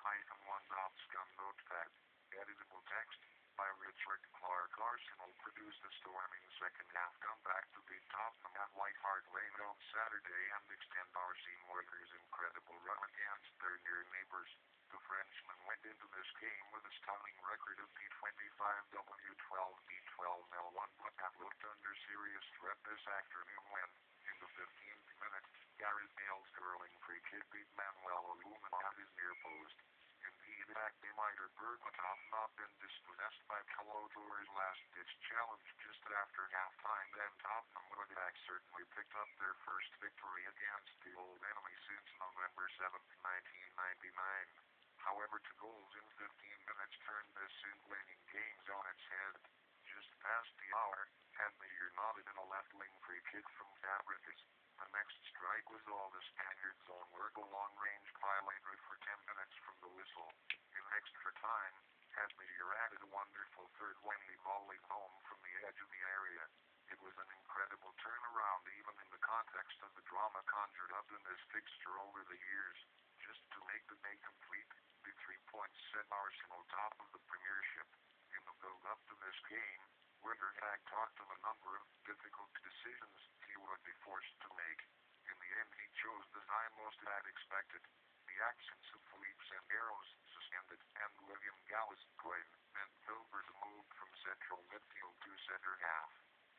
ARSENAL.3-1.scum.15.09.07. Editable text by Richard Clark. Arsenal produced a storming second half comeback to beat Tottenham at White Hart Lane on Saturday and extend Arsene Wenger's incredible run against their near neighbours. The Frenchman went into this game with a stunning record of P25W12B12L1 but have looked under serious threat this afternoon when, in the 15th minute, Gareth Bale's curling free kick beat Manuel Alumin at his near post. Indeed, acting minor Berbatov not been dispossessed by Colotour's last-ditch challenge just after half-time, then Tottenham would have certainly picked up their first victory against the old enemy since November 7, 1999. However, 2 goals in 15 minutes turned this scintillating game on its head. Just past the hour, Meteor nodded in a left-wing free kick from Fabregas. The next strike was all the Spaniards' own work, a long-range pilator for 10 minutes from the whistle. In extra time, Meteor added a wonderful third when he volleyed home from the edge of the area. It was an incredible turnaround even in the context of the drama conjured up in this fixture over the years. Just to make the day complete, the 3 points set Arsenal top of the Premiership. In the build-up to this game, Wenger had talked of a number of difficult decisions he would be forced to make. In the end, he chose the I most had expected. The absence of Philippe Senderos, suspended, and William Gallas-Coyne meant Filbert moved from central midfield to centre half.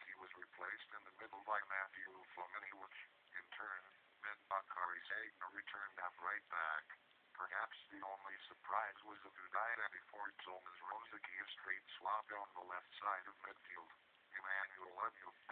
He was replaced in the middle by Matthew Flamini, which, in turn, meant Bakary Sagna returned at right back. Perhaps the only surprise was that Udine before Thomas Rosicky a straight swap on the left side of midfield. Emmanuel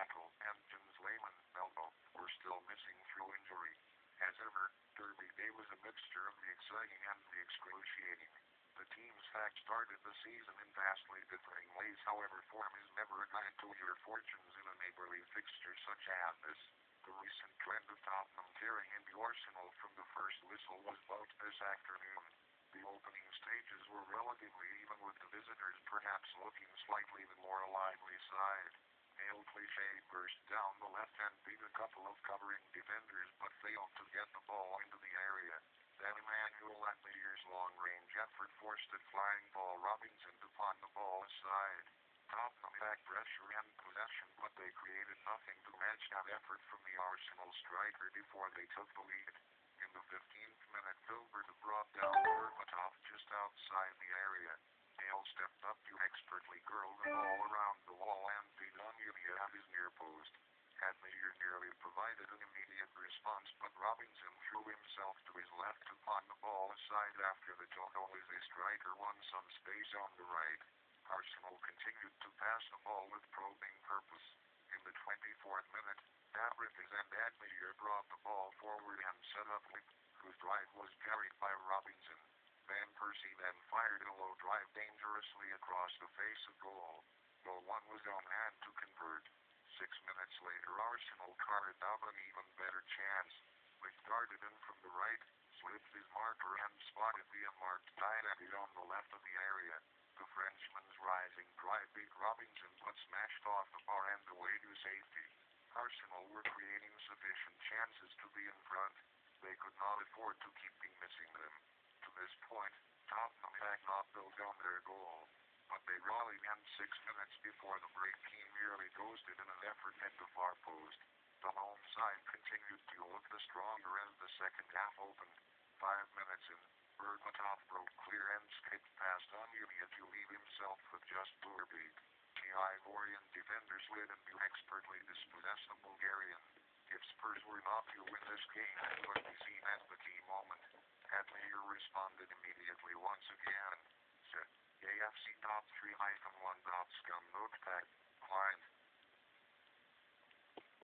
Echo and Jens Lehmann Melbo were still missing through injury. As ever, Derby Day was a mixture of the exciting and the excruciating. The teams had started the season in vastly differing ways, however form is never a guide to your fortunes in a neighbourly fixture such as this. The recent trend of Tottenham tearing into Arsenal from the first whistle was built this afternoon. The opening stages were relatively even with the visitors perhaps looking slightly the more lively side. Neil Clichy burst down the left and beat a couple of covering defenders but failed to get the ball into the area. Then Emmanuel Meteor's long-range effort forced a flying ball Robinson to pawn the ball aside. Tottenham had pressure and possession but they created nothing to match that effort from the Arsenal striker before they took the lead. In the 15th minute, Filbert brought down Berbatov just outside the area. Bale stepped up to expertly curl the ball around the wall and beat Onyemia at his near post. Meteor nearly provided an immediate response but Robinson threw himself to his left to pawn the ball aside after the Togo-Wizzy striker won some space on the right. Arsenal continued to pass the ball with probing purpose. In the 24th minute, Fabregas and Meteor brought the ball forward and set up Lip, whose drive was carried by Robinson. Van Persie then fired a low drive dangerously across the face of goal. No one was on hand to convert. 6 minutes later, Arsenal carved out an even better chance. Lip darted in from the right, slipped his marker and spotted the unmarked Dynamite on the left of the area. The Frenchman's rising drive beat Robinson but smashed off the bar and away to safety. Arsenal were creating sufficient chances to be in front. They could not afford to keep missing them. To this point, Tottenham had not built on their goal. But they rallied and 6 minutes before the break team merely ghosted in an effort at the far post. The home side continued to look the stronger as the second half opened. 5 minutes in, Berbatov broke clear and skipped past Onyemia to leave himself with just Bourbeek. The Ivorian defender slid into expertly dispossessed the Bulgarian. If Spurs were not to win this game, it would be seen as the key moment. Meteor responded immediately once again. Said AFC.3-1.scum.15.09.07.